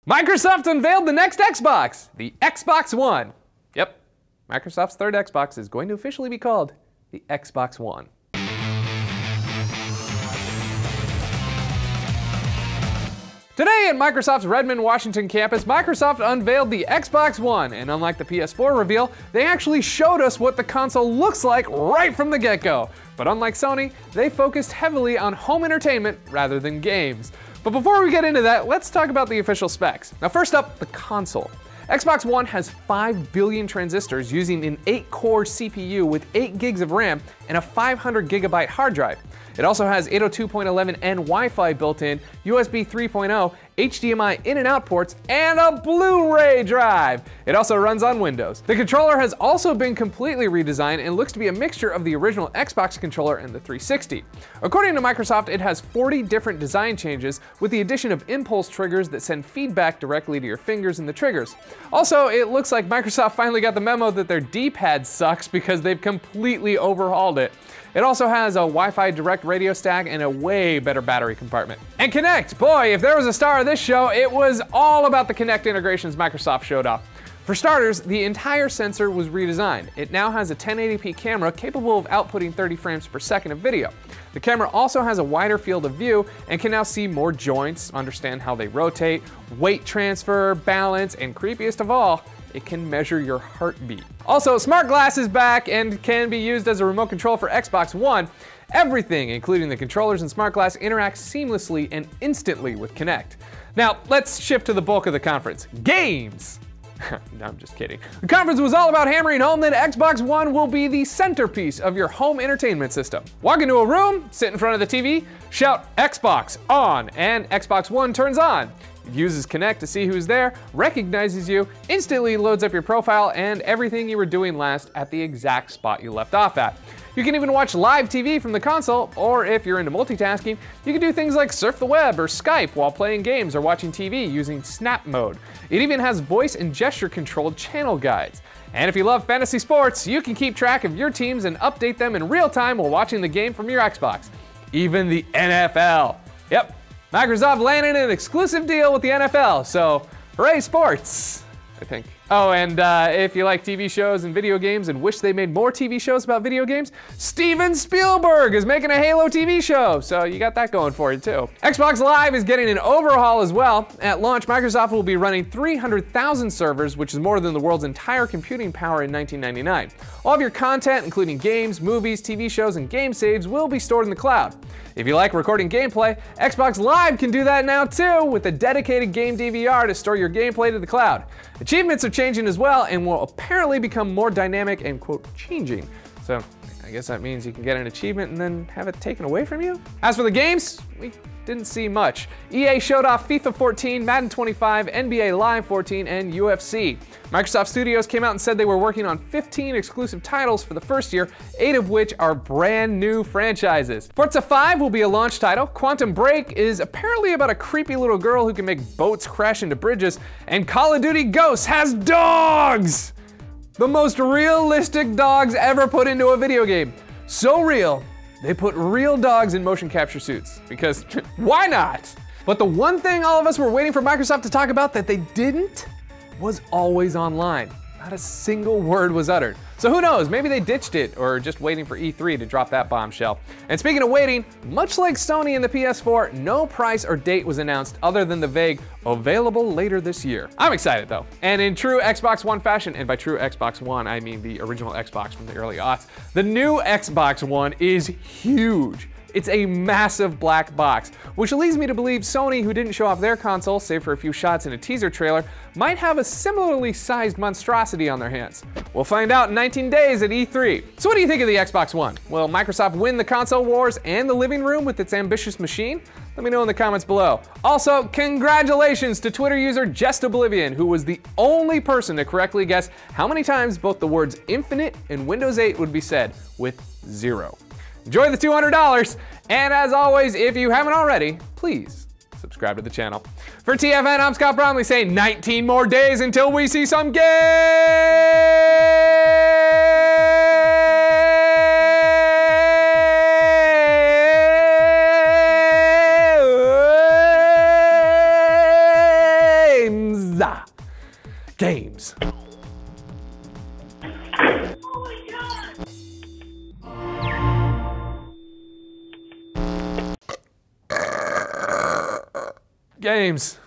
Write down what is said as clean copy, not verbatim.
Microsoft unveiled the next Xbox, the Xbox One. Yep, Microsoft's third Xbox is going to officially be called the Xbox One. Today at Microsoft's Redmond, Washington campus, Microsoft unveiled the Xbox One, and unlike the PS4 reveal, they actually showed us what the console looks like right from the get-go. But unlike Sony, they focused heavily on home entertainment rather than games. But before we get into that, let's talk about the official specs. Now first up, the console. Xbox One has 5 billion transistors using an 8-core CPU with 8 gigs of RAM and a 500 gigabyte hard drive. It also has 802.11n Wi-Fi built in, USB 3.0, HDMI in and out ports, and a Blu-ray drive. It also runs on Windows. The controller has also been completely redesigned and looks to be a mixture of the original Xbox controller and the 360. According to Microsoft, it has 40 different design changes with the addition of impulse triggers that send feedback directly to your fingers and the triggers. Also, it looks like Microsoft finally got the memo that their D-pad sucks because they've completely overhauled it. It also has a Wi-Fi direct radio stack and a way better battery compartment. And Kinect, boy, if there was a star of this show, it was all about the Kinect integrations Microsoft showed off. For starters, the entire sensor was redesigned. It now has a 1080p camera capable of outputting 30 frames per second of video. The camera also has a wider field of view and can now see more joints, understand how they rotate, weight transfer, balance, and creepiest of all, it can measure your heartbeat. Also, Smart Glass is back and can be used as a remote control for Xbox One. Everything, including the controllers and Smart Glass, interacts seamlessly and instantly with Kinect. Now, let's shift to the bulk of the conference. Games! No, I'm just kidding. The conference was all about hammering home that Xbox One will be the centerpiece of your home entertainment system. Walk into a room, sit in front of the TV, shout Xbox on, and Xbox One turns on. It uses Kinect to see who's there, recognizes you, instantly loads up your profile and everything you were doing last at the exact spot you left off at. You can even watch live TV from the console, or if you're into multitasking, you can do things like surf the web or Skype while playing games or watching TV using Snap Mode. It even has voice and gesture controlled channel guides. And if you love fantasy sports, you can keep track of your teams and update them in real time while watching the game from your Xbox. Even the NFL. Yep, Microsoft landed an exclusive deal with the NFL, so hooray sports, I think. Oh, and if you like TV shows and video games and wish they made more TV shows about video games, Steven Spielberg is making a Halo TV show, so you got that going for you too. Xbox Live is getting an overhaul as well. At launch, Microsoft will be running 300,000 servers, which is more than the world's entire computing power in 1999. All of your content, including games, movies, TV shows, and game saves, will be stored in the cloud. If you like recording gameplay, Xbox Live can do that now too, with a dedicated game DVR to store your gameplay to the cloud. Achievements are changing as well and will apparently become more dynamic and, quote, changing. So I guess that means you can get an achievement and then have it taken away from you. As for the games, we didn't see much. EA showed off FIFA 14, Madden 25, NBA Live 14, and UFC. Microsoft Studios came out and said they were working on 15 exclusive titles for the first year, 8 of which are brand new franchises. Forza 5 will be a launch title. Quantum Break is apparently about a creepy little girl who can make boats crash into bridges. And Call of Duty Ghosts has dogs! The most realistic dogs ever put into a video game. So real, they put real dogs in motion capture suits, because why not? But the one thing all of us were waiting for Microsoft to talk about that they didn't was always online. Not a single word was uttered. So who knows, maybe they ditched it or just waiting for E3 to drop that bombshell. And speaking of waiting, much like Sony and the PS4, no price or date was announced other than the vague, available later this year. I'm excited though. And in true Xbox One fashion, and by true Xbox One, I mean the original Xbox from the early aughts, the new Xbox One is huge. It's a massive black box, which leads me to believe Sony, who didn't show off their console, save for a few shots in a teaser trailer, might have a similarly sized monstrosity on their hands. We'll find out in 19 days at E3. So what do you think of the Xbox One? Will Microsoft win the console wars and the living room with its ambitious machine? Let me know in the comments below. Also, congratulations to Twitter user Just Oblivion, who was the only person to correctly guess how many times both the words infinite and Windows 8 would be said, with 0. Enjoy the $200, and as always, if you haven't already, please subscribe to the channel. For TFN, I'm Scott Bromley saying 19 more days until we see some Games. Games.